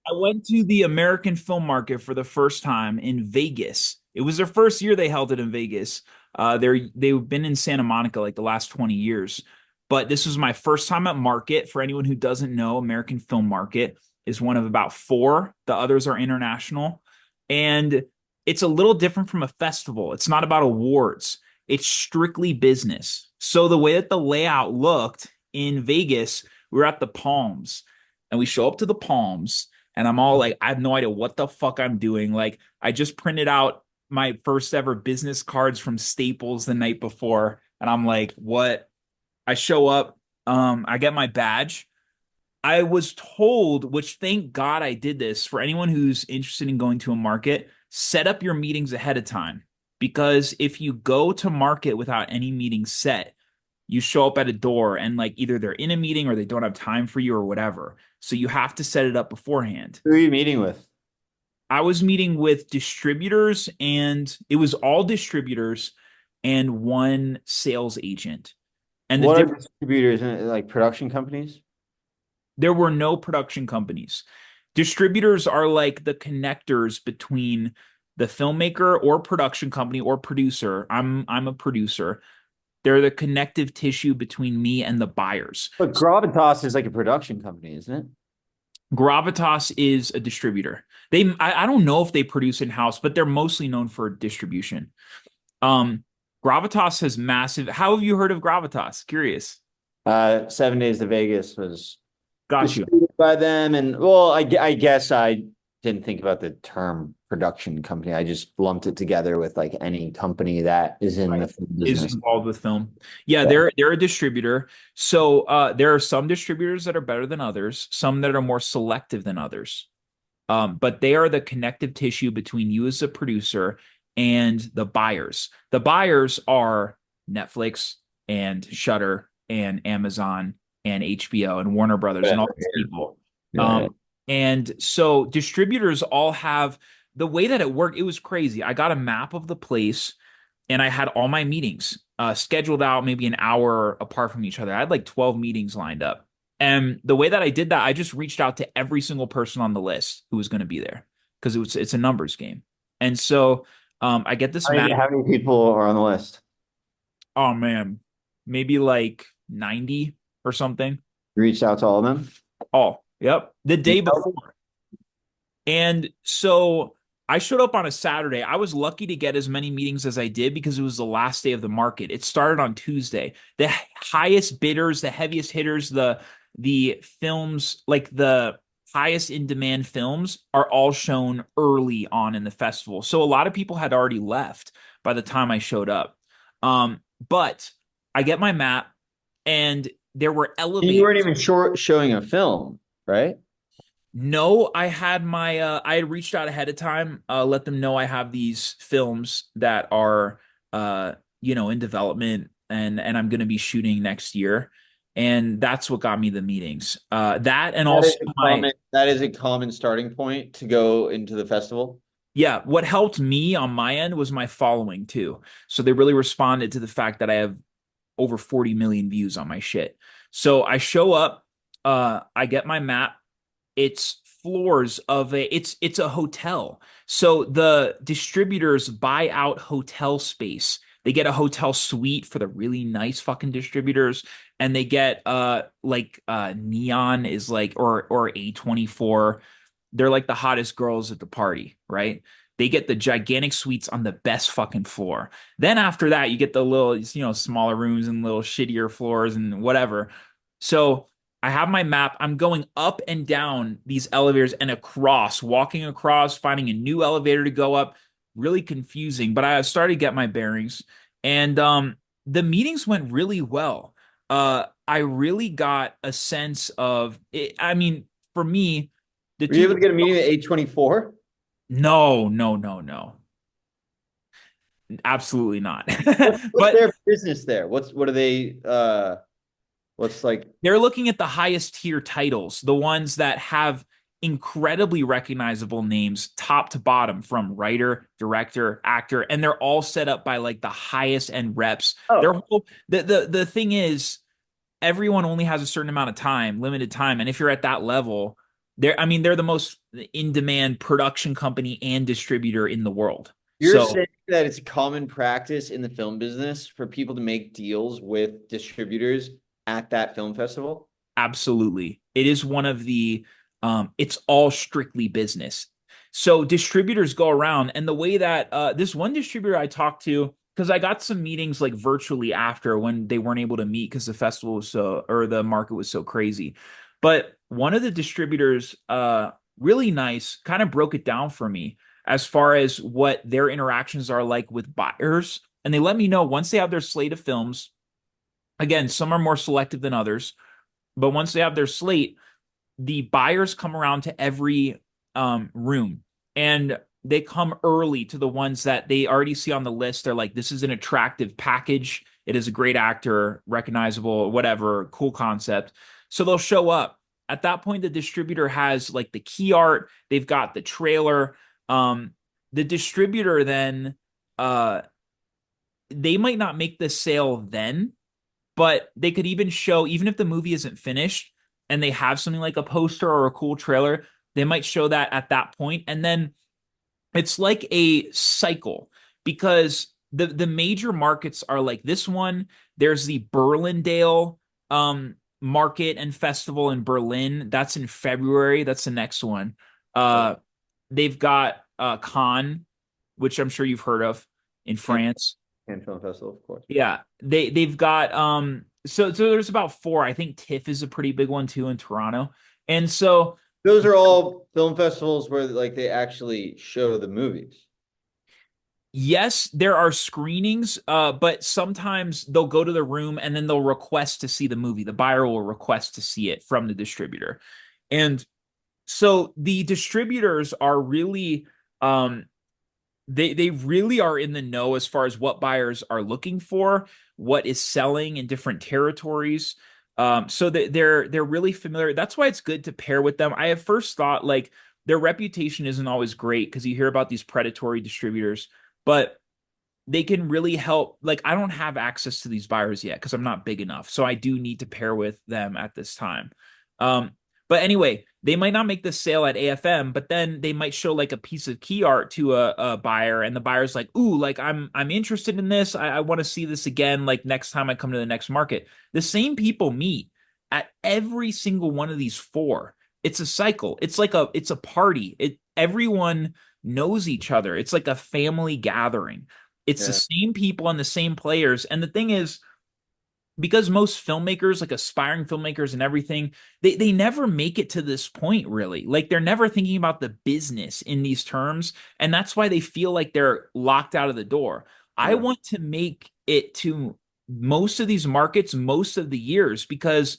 I went to the American Film Market for the first time in Vegas. It was their first year they held it in Vegas. They've been in Santa Monica like the last 20 years. But this was my first time at Market. For anyone who doesn't know, American Film Market is one of about four. The others are international. And it's a little different from a festival. It's not about awards. It's strictly business. So the way that the layout looked in Vegas, we were at the Palms and we show up to the Palms and I'm all like, I have no idea what the fuck I'm doing. Like, I just printed out my first ever business cards from Staples the night before, and I'm like, what? I show up, I get my badge. I was told, which thank God I did this for anyone who's interested in going to a market, set up your meetings ahead of time. Because if you go to market without any meetings set, you show up at a door and like either they're in a meeting or they don't have time for you or whatever. So you have to set it up beforehand. Who are you meeting with? I was meeting with distributors and it was all distributors and one sales agent. And the What are difference, distributors, like production companies? there were no production companies. Distributors are like the connectors between the filmmaker or production company or producer. I'm a producer. They're the connective tissue between me and the buyers. But Gravitas is like a production company, isn't it? Gravitas is a distributor. I don't know if they produce in-house, but they're mostly known for distribution. Um, Gravitas has massive. How have you heard of Gravitas? Curious. 7 Days to Vegas was Got you. distributed by them, and well, I guess I didn't think about the term production company. I just lumped it together with like any company that is in Right. the film Is business. involved with film. Yeah, Yeah. they're a distributor. So there are some distributors that are better than others, some that are more selective than others. But they are the connective tissue between you as a producer and the buyers. The buyers are Netflix and Shudder and Amazon and HBO and Warner Brothers and Yeah. all these people. Yeah. Um, and so distributors all have the way that it worked. It was crazy. I got a map of the place and I had all my meetings scheduled out maybe an hour apart from each other. I had like 12 meetings lined up. And the way that I did that, I just reached out to every single person on the list who was going to be there because it's a numbers game. And so I get this map. How many people are on the list? Oh man, maybe like 90 or something. You reached out to all of them? Oh, yep. The day before. And so I showed up on a Saturday. I was lucky to get as many meetings as I did because it was the last day of the market. It started on Tuesday. The highest bidders, the heaviest hitters, the films, like the highest in demand films are all shown early on in the festival. So a lot of people had already left by the time I showed up. But I get my map and there were You weren't elevators. even showing a film, right? No, I had my I had reached out ahead of time, let them know I have these films that are in development and I'm gonna be shooting next year. And that's what got me the meetings. That and That is also a my common starting point to go into the festival. yeah, what helped me on my end was my following too. So they really responded to the fact that I have over 40 million views on my shit. So I show up, I get my map. It's floors of it's a hotel. So the distributors buy out hotel space. They get a hotel suite for the really nice fucking distributors and they get Neon is like or A24. They're like the hottest girls at the party, right? They get the gigantic suites on the best fucking floor. Then after that, you get the little, smaller rooms and little shittier floors and whatever. So I have my map. I'm going up and down these elevators and across, walking across, finding a new elevator to go up. Really confusing, but I started to get my bearings. And the meetings went really well. I really got a sense of it. I mean, for me, the Were you two able to get a meeting at 824? no, no, no, no. Absolutely not. What's But their business there? What are they what's like they're looking at the highest tier titles, the ones that have incredibly recognizable names top to bottom from writer, director, actor, and they're all set up by like the highest end reps. Their oh, whole the thing is everyone only has a certain amount of time, limited time, and if you're at that level, they're the most in-demand production company and distributor in the world. You're So saying that it's common practice in the film business for people to make deals with distributors at that film festival? absolutely. It is one of the it's all strictly business. So distributors go around, and the way that this one distributor I talked to, because I got some meetings like virtually after when they weren't able to meet because the festival was so, or the market was so crazy. But one of the distributors, really nice, kind of broke it down for me as far as what their interactions are like with buyers. And they let me know once they have their slate of films, again, some are more selective than others, but once they have their slate, the buyers come around to every room, and they come early to the ones that they already see on the list. They're like, this is an attractive package. It is a great actor, recognizable, whatever, cool concept. So they'll show up. At that point, the distributor has like the key art, they've got the trailer. Um, the distributor then, uh, they might not make the sale then, but they could even show, even if the movie isn't finished and they have something like a poster or a cool trailer, they might show that at that point. And then it's like a cycle because the major markets are like this one. There's the Berlindale market and festival in Berlin. That's in February. That's the next one. Oh, Uh they've got Cannes, which I'm sure you've heard of, in Cannes France. Cannes Film Festival, of course. Yeah, they've got so there's about four. I think TIFF is a pretty big one too in Toronto. And so Those are all film festivals where like they actually show the movies. yes, there are screenings, but sometimes they'll go to the room and then they'll request to see the movie. The buyer will request to see it from the distributor. And so the distributors are really they really are in the know as far as what buyers are looking for, what is selling in different territories. So that they're really familiar. That's why it's good to pair with them. I at first thought like their reputation isn't always great because you hear about these predatory distributors, but they can really help. Like, I don't have access to these buyers yet because I'm not big enough. So I do need to pair with them at this time. Um, but anyway, they might not make the sale at AFM, but then they might show like a piece of key art to a buyer, and the buyer's like, "Ooh, like I'm interested in this. I want to see this again. Like next time I come to the next market." The same people meet at every single one of these four. It's a cycle. It's a party. Everyone knows each other. It's like a family gathering. It's the Yeah. same people and the same players. And the thing is, because most filmmakers, like aspiring filmmakers and everything, they never make it to this point really. Like they're never thinking about the business in these terms, and that's why they feel like they're locked out of the door. I Yeah. want to make it to most of these markets most of the years because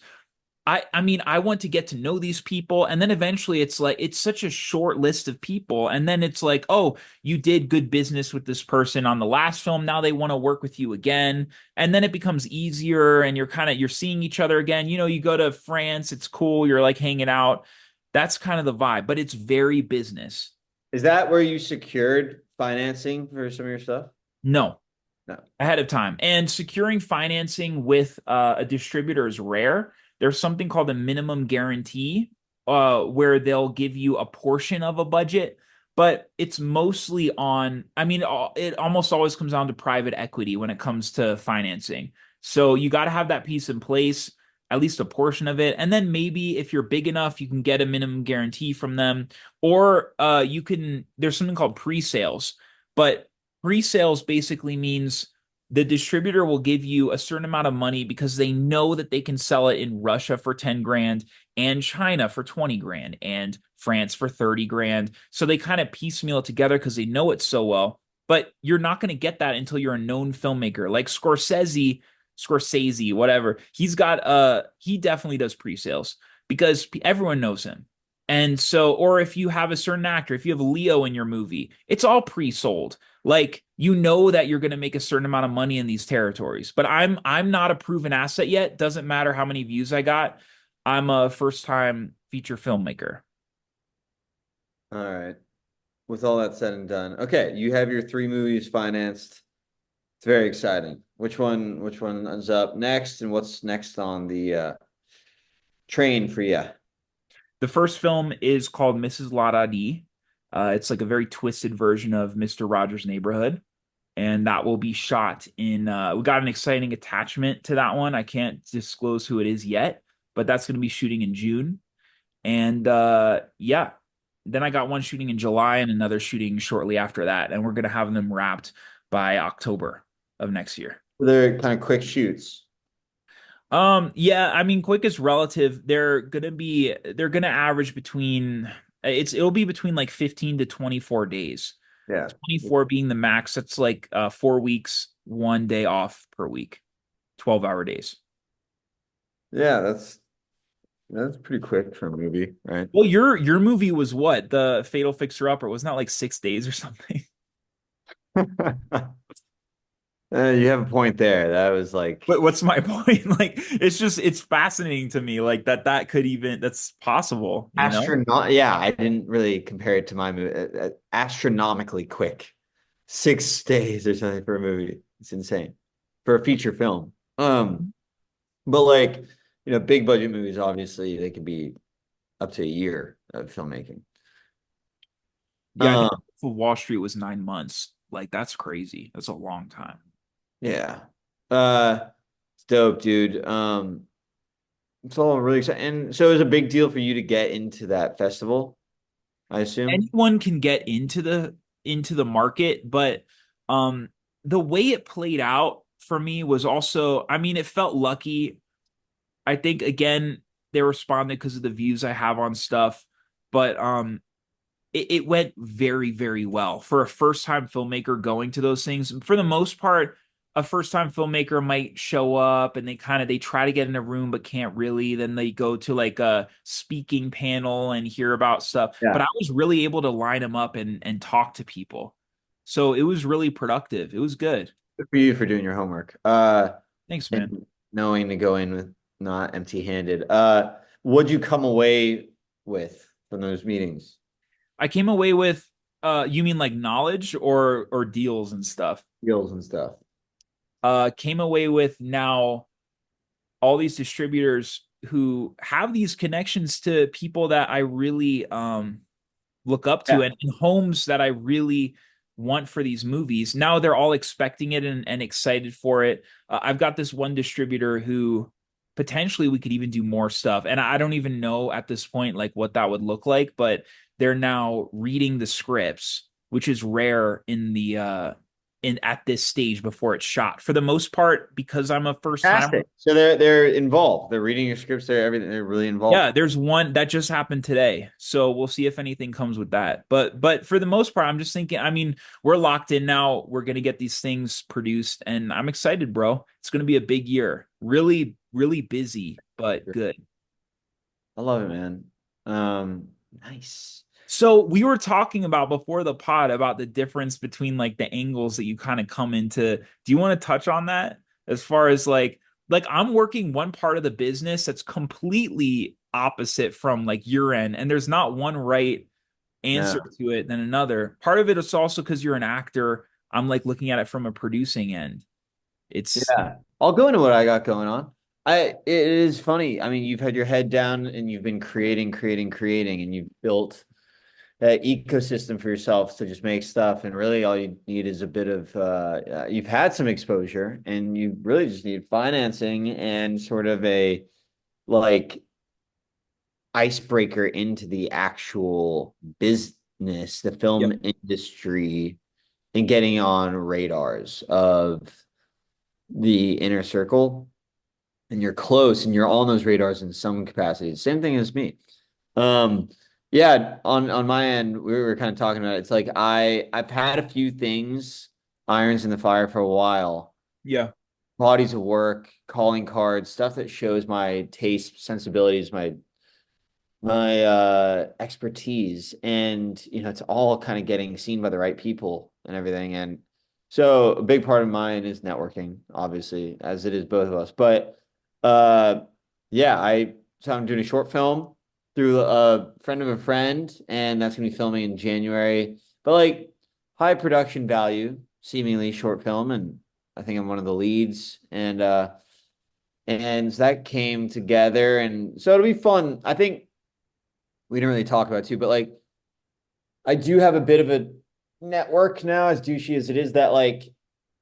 I mean, I want to get to know these people, and then eventually it's like it's such a short list of people, and then it's like, oh, you did good business with this person on the last film, now they want to work with you again, and then it becomes easier, and you're seeing each other again. You go to France, it's cool, you're like hanging out. That's kind of the vibe, but it's very business. Is that where you secured financing for some of your stuff? No, No. ahead of time. And securing financing with a distributor is rare. There's something called a minimum guarantee, where they'll give you a portion of a budget, but it's mostly on, I mean, it almost always comes down to private equity when it comes to financing. So you got to have that piece in place, at least a portion of it. And then maybe if you're big enough, you can get a minimum guarantee from them, or there's something called pre-sales. But pre-sales basically means the distributor will give you a certain amount of money because they know that they can sell it in Russia for 10 grand and China for 20 grand and France for 30 grand. So they kind of piecemeal it together because they know it so well. But you're not going to get that until you're a known filmmaker like Scorsese, whatever. He definitely does pre-sales because everyone knows him. And so, or if you have a certain actor, if you have Leo in your movie, it's all pre-sold. Like you know that you're going to make a certain amount of money in these territories. But I'm not a proven asset yet. Doesn't matter how many views I got. I'm a first time feature filmmaker. All right. With all that said and done, okay, you have your three movies financed. It's very exciting. Which one is up next, and what's next on the train for you? The first film is called Mrs. La Da Dee. It's like a very twisted version of Mr. Rogers' Neighborhood, and that will be shot in. We got an exciting attachment to that one. I can't disclose who it is yet, but that's going to be shooting in June. And yeah, then I got one shooting in July and another shooting shortly after that, and we're going to have them wrapped by October of next year. They're kind of quick shoots. Yeah, I mean, quick is relative. They're gonna average between it'll be between like 15 to 24 days. Yeah. 24 being the max. That's like 4 weeks, 1 day off per week, 12-hour days. Yeah, that's pretty quick for a movie, right? Well, your movie was what? The Fatal Fixer Upper. Wasn't that like 6 days or something? You have a point there. That was like But what's my point? Like, it's fascinating to me, like that could even that's possible, you know? astronaut. Yeah, I didn't really compare it to my movie. Astronomically quick, 6 days or something for a movie. It's insane for a feature film. But like big budget movies, obviously they could be up to a year of filmmaking. Yeah, I think Um, Wall Street was 9 months. Like, that's crazy. That's a long time. yeah. It's dope, dude. It's all really exciting. And so it was a big deal for you to get into that festival, I assume. Anyone can get into the market, but um the way it played out for me was also, I mean, it felt lucky. I think again they responded because of the views I have on stuff, but it went very, very well for a first time filmmaker going to those things. For the most part, a first time filmmaker might show up and they try to get in a room but can't really. Then they go to like a speaking panel and hear about stuff. But Yeah. I was really able to line them up and talk to people. So it was really productive. It was good. Good for you for doing your homework. Thanks, man. And knowing to go in with not empty-handed. What'd you come away with from those meetings? I came away with you mean like knowledge or deals and stuff. Skills and stuff. Came away with now all these distributors who have these connections to people that I really look up to Yeah. and homes that I really want for these movies. Now they're all expecting it and excited for it. I've got this one distributor who potentially we could even do more stuff. And I don't even know at this point like what that would look like, but they're now reading the scripts, which is rare in the in at this stage before it's shot. For the most part, because I'm a first timer. Fantastic. So they're involved. They're reading your scripts. They're everything. They're really involved. Yeah, there's one that just happened today. So we'll see if anything comes with that. But for the most part, I'm just thinking, I mean, we're locked in now. We're gonna get these things produced and I'm excited, bro. It's gonna be a big year. Really, really busy, but good. I love it, man. Nice. So we were talking about before the pod about the difference between like the angles that you kind of come into. Do you want to touch on that as far as like I'm working one part of the business that's completely opposite from like your end, and there's not one right answer No. to it than another. Part of it is also because you're an actor. I'm like looking at it from a producing end. It's Yeah. I'll go into what I got going on. It is funny. I mean, you've had your head down and you've been creating, and you've built that ecosystem for yourself to just make stuff. And really all you need is a bit of you've had some exposure and you really just need financing and sort of a like icebreaker into the actual business, the yep, film industry, and getting on radars of the inner circle. And you're close and you're on those radars in some capacity. Same thing as me. Um, yeah, on my end, we were kind of talking about it. It's like I've had a few things, irons in the fire for a while, yeah, bodies of work, calling cards, stuff that shows my taste, sensibilities, my expertise, and it's all kind of getting seen by the right people and everything. And so a big part of mine is networking, obviously, as it is both of us. But uh yeah, I'm doing a short film through a friend of a friend, and that's gonna be filming in January. But like high production value, seemingly short film, and I think I'm one of the leads. And so that came together, and so it'll be fun. I think we didn't really talk about too, but like I do have a bit of a network now, as douchey as it is, that like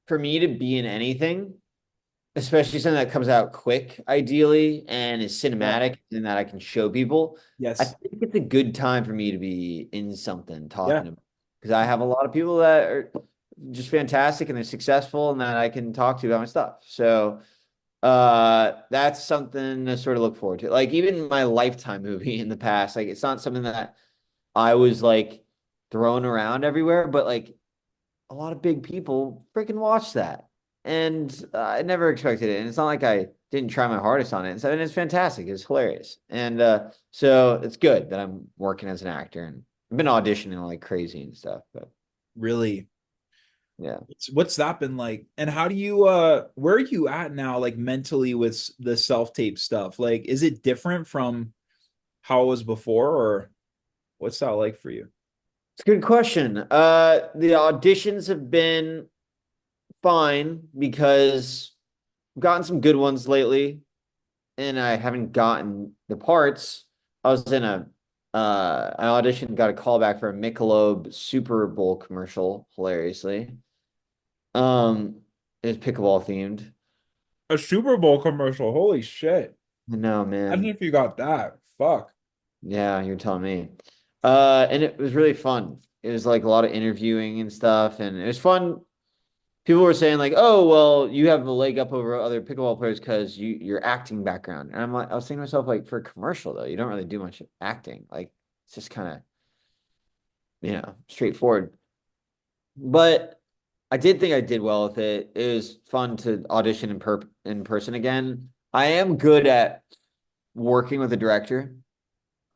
for me to be in anything, especially something that comes out quick, ideally, and is Yeah. cinematic and that I can show people, I Yes. think it's a good time for me to be in something Yeah. talking about. Because I have a lot of people that are just fantastic and they're successful and that I can talk to about my stuff. So that's something to sort of look forward to. Like even my Lifetime movie in the past, like it's not something that I was like thrown around everywhere, but like a lot of big people freaking watch that. And I never expected it. And it's not like I didn't try my hardest on it. And it's fantastic. It's hilarious. And so it's good that I'm working as an actor and I've been auditioning like crazy and stuff. But Really. yeah. What's that been like? And how do you where are you at now, like mentally with the self-tape stuff? Like, is it different from how it was before, or what's that like for you? It's a good question. The auditions have been fine because I've gotten some good ones lately, and I haven't gotten the parts. I was in an audition, got a call back for a Michelob Super Bowl commercial, hilariously. Um, it was pickleball themed. A Super Bowl commercial. Holy shit. No, I don't know man. if you got that. Fuck. Yeah, you're telling me. And it was really fun. It was like a lot of interviewing and stuff, and it was fun. People were saying like, "Oh, well, you have a leg up over other pickleball players because your acting background." And I'm like, I was thinking to myself, like, for a commercial though, you don't really do much acting. Like, it's just kind of, straightforward. But I did think I did well with it. It was fun to audition in person again. I am good at working with a director.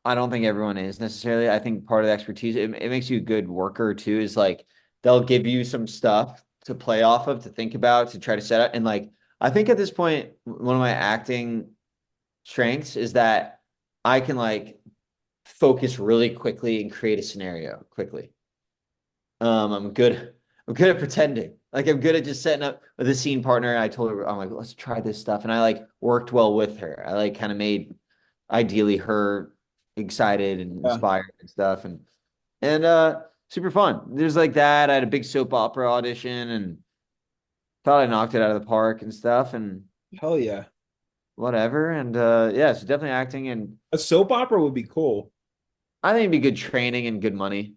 I don't think everyone is necessarily. I think part of the expertise, it makes you a good worker too, is like they'll give you some stuff to play off of, to think about, to try to set up. And like, I think at this point, one of my acting strengths is that I can like focus really quickly and create a scenario quickly. I'm good. I'm good at pretending. Like I'm good at just setting up with a scene partner. And I told her, I'm like, let's try this stuff. And I like worked well with her. I like kind of made ideally her excited and Yeah. inspired and stuff. And super fun. There's like that. I had a big soap opera audition and thought I knocked it out of the park and stuff and Hell yeah. whatever. And yeah, so definitely acting and A soap opera would be cool. I think it'd be good training and good money.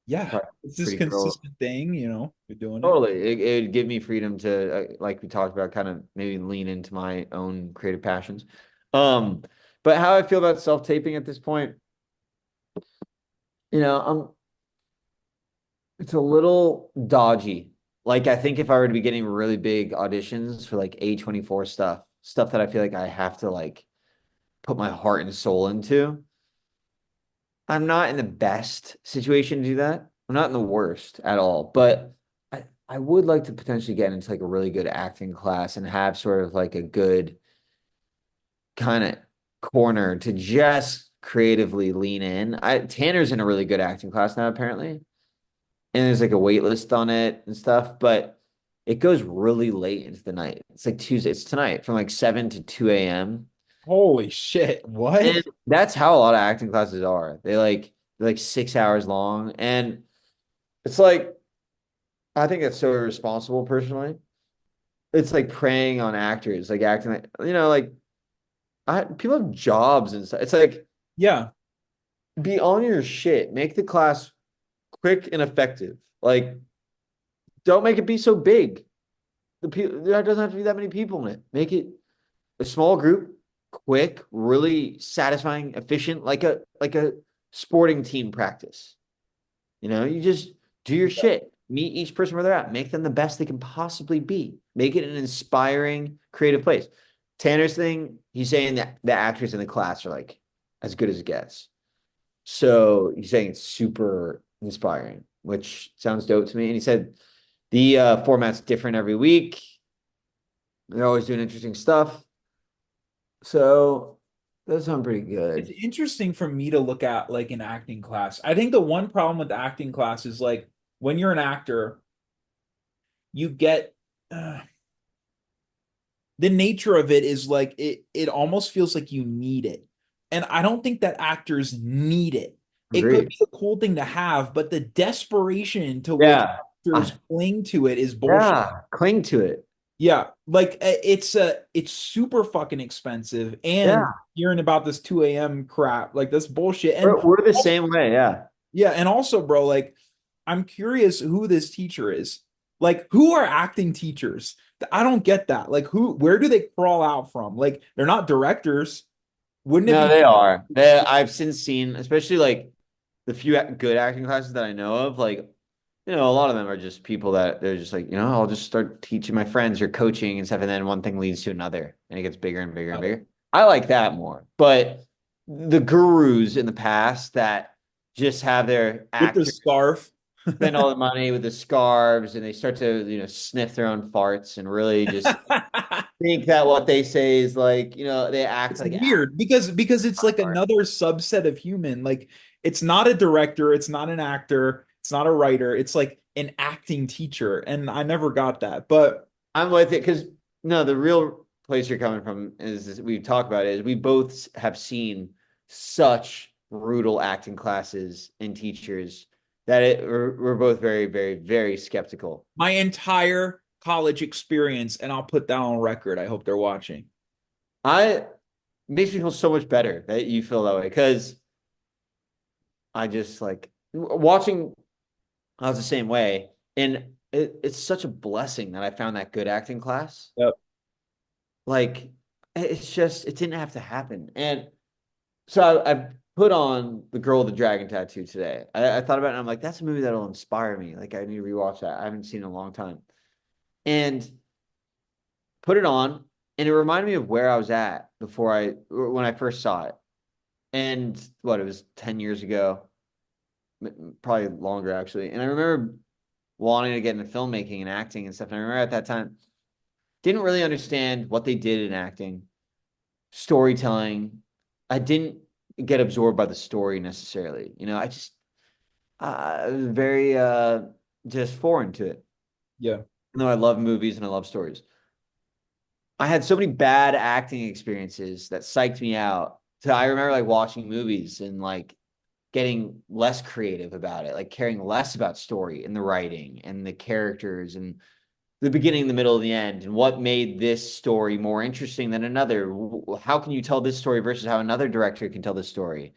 Yeah. Probably It's this pretty cool. consistent thing, you're doing it. Totally. It'd give me freedom to, like we talked about, kind of maybe lean into my own creative passions. Um, but how I feel about self-taping at this point, I'm it's a little dodgy. Like I think if I were to be getting really big auditions for like A24 stuff that I feel like I have to like put my heart and soul into, I'm not in the best situation to do that. I'm not in the worst at all, but I would like to potentially get into like a really good acting class and have sort of like a good kind of corner to just creatively lean in. Tanner's in a really good acting class now, apparently, and there's like a wait list on it and stuff, but it goes really late into the night. It's like Tuesday, it's tonight from like 7 to 2 a.m. Holy shit. What? And that's how a lot of acting classes are. They're like 6 hours long. And it's like I think that's so irresponsible personally. It's like preying on actors, like acting like like people have jobs and stuff. It's like Yeah. be on your shit. Make the class quick and effective. Like, don't make it be so big. There doesn't have to be that many people in it. Make it a small group, quick, really satisfying, efficient, like a sporting team practice. You just do your shit. Meet each person where they're at. Make them the best they can possibly be. Make it an inspiring, creative place. Tanner's thing, he's saying that the actors in the class are like as good as it gets. So he's saying it's super inspiring, which sounds dope to me. And he said the format's different every week. They're always doing interesting stuff. So that sounds pretty It's good. interesting for me to look at like an acting class. I think the one problem with acting class is like when you're an actor, you get uh, the nature of it is like it almost feels like you need it. And I don't think that actors need it. It could Agreed. be a cool thing to have, but the desperation to which Yeah. actors cling to it is bullshit. Yeah. Cling to it. Yeah, like it's super fucking expensive, and Yeah. hearing about this 2 a.m. crap, like that's bullshit. And We're the also, same way. Yeah. yeah, and also, bro, like I'm curious who this teacher is. Like, who are acting teachers? I don't get that. Like, where do they crawl out from? Like, they're not directors. Wouldn't it No, be? they are. I've since seen, especially like the few good acting classes that I know of, like, a lot of them are just people that they're just like, I'll just start teaching my friends or coaching and stuff. And then one thing leads to another and it gets bigger and bigger and bigger. I like that more. But the gurus in the past that just have their With the actors scarf. spend all the money with the scarves and they start to, sniff their own farts and really just think that what they say is like, they act It's like weird because it's like art. another subset of human. Like it's not a director, it's not an actor, it's not a writer, it's like an acting teacher. And I never got that. But I'm with it because no, the real place you're coming from is we talk about it is we both have seen such brutal acting classes and teachers that we're both very, very, very skeptical. my entire college experience, and I'll put that on record. I hope they're watching. I makes me feel so much better that you feel that way because I just like watching. I was the same way, and it's such a blessing that I found that good acting class. Yep. Like it's just it didn't have to happen, and so I put on The Girl with the Dragon Tattoo today. I thought about it and I'm like, that's a movie that'll inspire me. Like I need to rewatch that. I haven't seen it in a long time. And put it on, and it reminded me of where I was at when I first saw it. And what, it was 10 years ago, probably longer actually. And I remember wanting to get into filmmaking and acting and stuff. And I remember at that time, didn't really understand what they did in acting, storytelling. I didn't get absorbed by the story necessarily. I just was very just foreign to it. Yeah. Even though I love movies and I love stories. I had so many bad acting experiences that psyched me out. So I remember like watching movies and like getting less creative about it, like caring less about story and the writing and the characters and the beginning, the middle, and the end, and what made this story more interesting than another. How can you tell this story versus how another director can tell this story?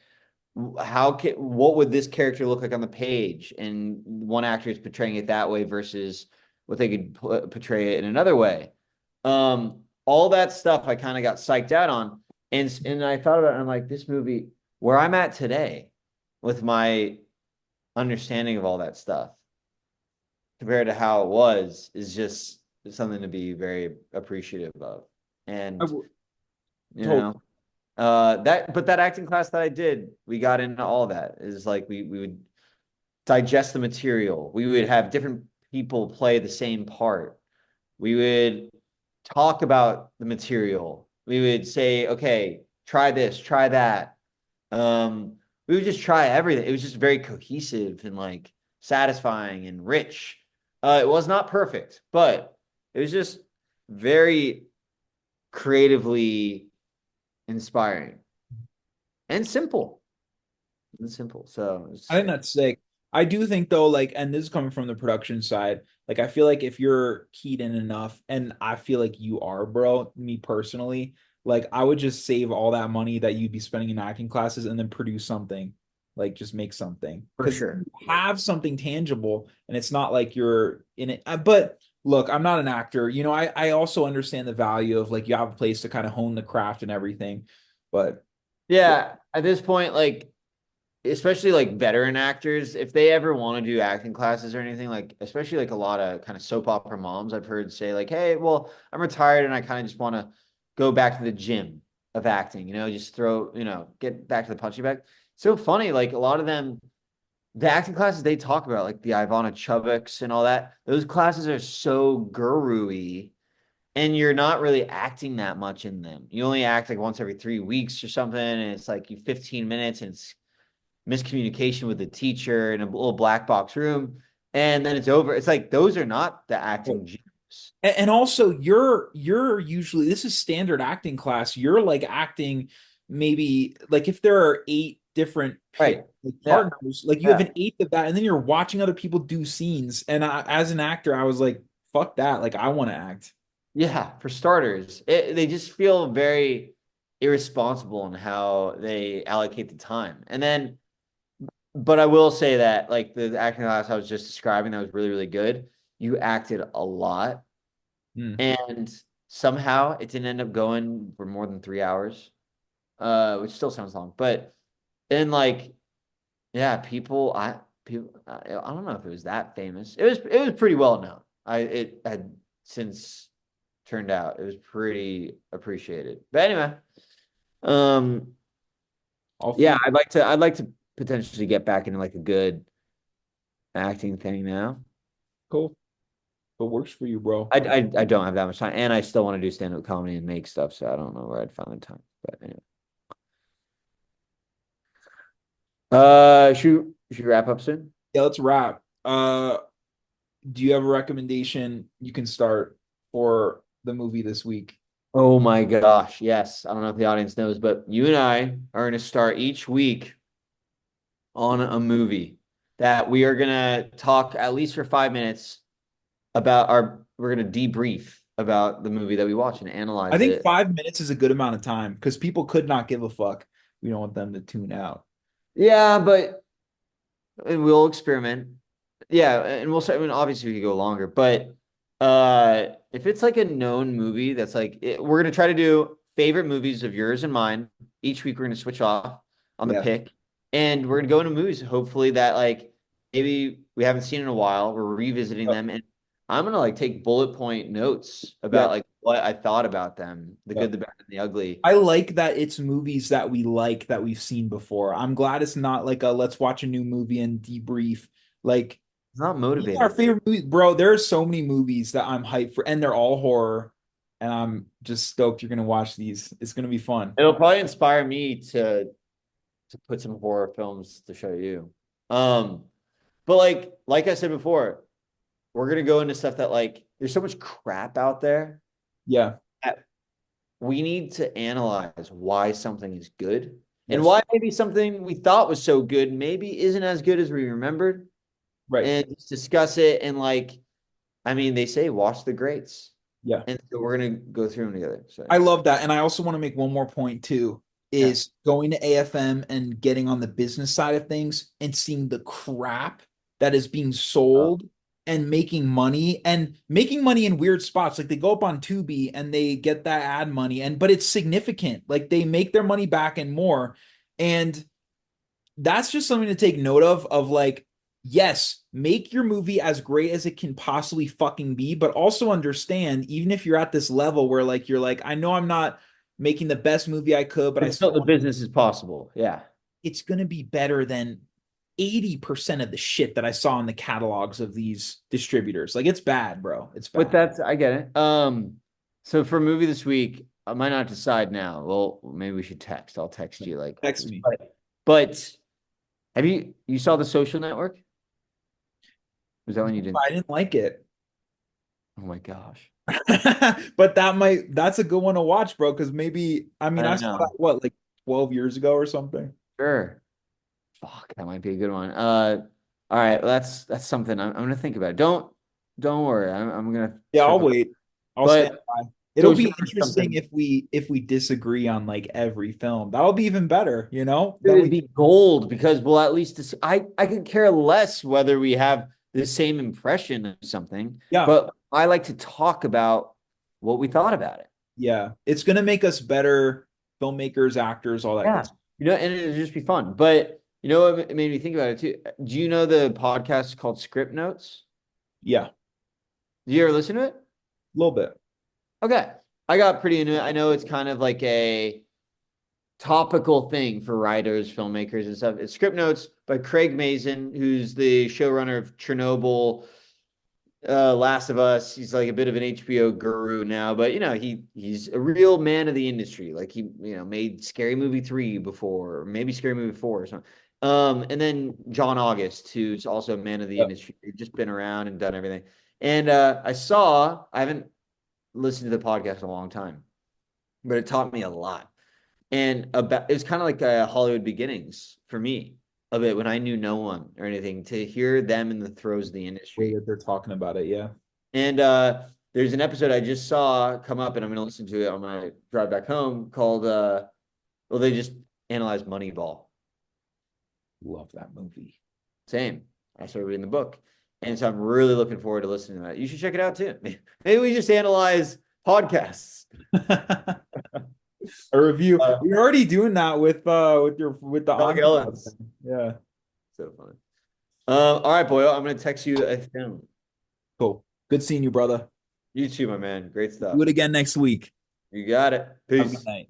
What would this character look like on the page? And one actor is portraying it that way versus what they could portray it in another way. All that stuff I kind of got psyched out on, and I thought about it. And I'm like, this movie, where I'm at today, with my understanding of all that stuff compared to how it was, is just something to be very appreciative of. I And w- you told know, that acting class that I did, we got into all that. Is like we would digest the material. We would have different people play the same part. We would talk about the material. We would say, okay, try this, try that. We would just try everything. It was just very cohesive and like satisfying and rich. It was not perfect, but it was just very creatively inspiring and simple. And simple. So I it's think that's sick. I do think though, like, and this is coming from the production side, like I feel like if you're keyed in enough, and I feel like you are, bro, me personally, like I would just save all that money that you'd be spending in acting classes and then produce something, like just make something. for Because sure. you have something tangible and it's not like you're in it. But look, I'm not an actor. I also understand the value of like you have a place to kind of hone the craft and everything. But yeah, Yeah, at this point, like especially like veteran actors, if they ever want to do acting classes or anything, like especially like a lot of kind of soap opera moms I've heard say like, hey, well, I'm retired and I kind of just want to go back to the gym of acting, just throw, get back to the punching bag. So funny, like a lot of them, the acting classes they talk about, like the Ivana Chubbucks and all that, those classes are so guru-y and you're not really acting that much in them. You only act like once every 3 weeks or something, and it's like you 15 minutes and it's miscommunication with the teacher in a little black box room, and then it's over. It's like those are not the acting gyms. And also you're usually, this is standard acting class. You're like acting. maybe like if there are eight different Right. like Yeah. partners, like you have Yeah. an eighth of that, and then you're watching other people do scenes. And as an actor, I was like, fuck that. Like I want to act. Yeah. For starters, they just feel very irresponsible in how they allocate the time. And then, but I will say that like the acting class I was just describing that was really, really good. You acted a lot, Hmm. and somehow it didn't end up going for more than 3 hours, which still sounds long. But and like, yeah, I don't know if it was that famous. It was pretty well known. It had since turned out it was pretty appreciated. But anyway, um, I'll yeah, feed. I'd like to potentially get back into like a good acting thing now. Cool. If it works for you, bro. I don't have that much time, and I still want to do stand-up comedy and make stuff, so I don't know where I'd find the time. But anyway, should we wrap up soon? Yeah, let's wrap. Do you have a recommendation you can start for the movie this week? Oh my gosh, yes. I don't know if the audience knows, but you and I are going to start each week on a movie that we are going to talk at least for 5 minutes about we're going to debrief about the movie that we watch and I analyze think it. 5 minutes is a good amount of time because people could not give a fuck. We don't want them to tune out. Yeah, but and we'll experiment. Yeah, and we'll say, I mean, obviously we could go longer, but if it's like a known movie that's like we're gonna try to do favorite movies of yours and mine. Each week we're gonna switch off on the Yeah. pick, and we're gonna go into movies hopefully that like maybe we haven't seen in a while. We're revisiting Yep. them, and I'm gonna like take bullet point notes about Yep. like what I thought about them, the good, Yep. the bad, and the ugly. I like that it's movies that we like that we've seen before. I'm glad it's not like a let's watch a new movie and debrief. Like It's not these are our motivating. favorite movies, bro. There are so many movies that I'm hyped for, and they're all horror. And I'm just stoked you're gonna watch these. It's gonna be fun. It'll probably inspire me to put some horror films to show you. Um, but like I said before, we're gonna go into stuff that like there's so much crap out there Yeah. that we need to analyze why something is good and Yes. why maybe something we thought was so good maybe isn't as good as we remembered, Right. and just discuss it and like I mean they say watch the greats, Yeah. and so we're gonna go through them together. So I love that. And I also want to make one more point too, yeah. is going to AFM and getting on the business side of things and seeing the crap that is being Uh, sold and making money in weird spots. Like they go up on Tubi and they get that ad money and but it's significant. Like they make their money back and more. And that's just something to take note of like yes, make your movie as great as it can possibly fucking be, but also understand even if you're at this level where like you're like I know I'm not making the best movie I could, but I it's still still the want business is possible. Yeah. it's going to be better than 80% of the shit that I saw in the catalogs of these distributors. Like it's bad, bro. It's With bad. that, I get it. So for movie this week, I might not decide now. Well, maybe we should text. I'll text you like after Text this. me. But have you saw The Social Network? Was that one you didn't? I didn't like it. Oh my gosh. But that's a good one to watch, bro, because maybe I mean I I saw that know. what like 12 years ago or something. Sure. Fuck, that might be a good one. All right, well, that's something I'm gonna think about. Don't worry. I'm gonna Yeah, I'll circle. wait. I'll stand But by. It'll Social be Network is interesting something. if we disagree on like every film. That'll be even better, you know? It Then would we be gold because we'll at least I could care less whether we have the same impression of something, yeah, but I like to talk about what we thought about it. yeah. It's gonna make us better filmmakers, actors, all that good Yeah. stuff. And it'd just be fun. But you know what made me think about it too? Do you know the podcast called Script Notes? Yeah, a Do you ever listen to it? little bit. Okay. I got pretty into it. I know it's kind of like a topical thing for writers, filmmakers, and stuff. It's Script Notes by Craig Mazin, who's the showrunner of Chernobyl, Last of Us. He's like a bit of an HBO guru now, but he's a real man of the industry. Like he made Scary Movie 3 before, or maybe Scary Movie 4 or something. And then John August, who's also a man of the Yep. industry. They've just been around and done everything. And I haven't listened to the podcast in a long time, but it taught me a lot. And about, it was kind of like a Hollywood beginnings for me a bit when I knew no one or anything to hear them in the throes of the Way industry. that they're talking about it. Yeah. And there's an episode I just saw come up, and I'm going to listen to it on my drive back home called, well, they just analyzed Moneyball. Love that movie. Same. I started reading the book. And so I'm really looking forward to listening to that. You should check it out too. Maybe we just analyze podcasts. A review. Uh, You're already doing that with the Doug Entourage Ellis. thing. Yeah. So fun. All right, Boyle. I'm going to text you a film. Cool. Good seeing you, brother. You too, my man. Great Do stuff. it again next week. You got it. Have a good Peace. night.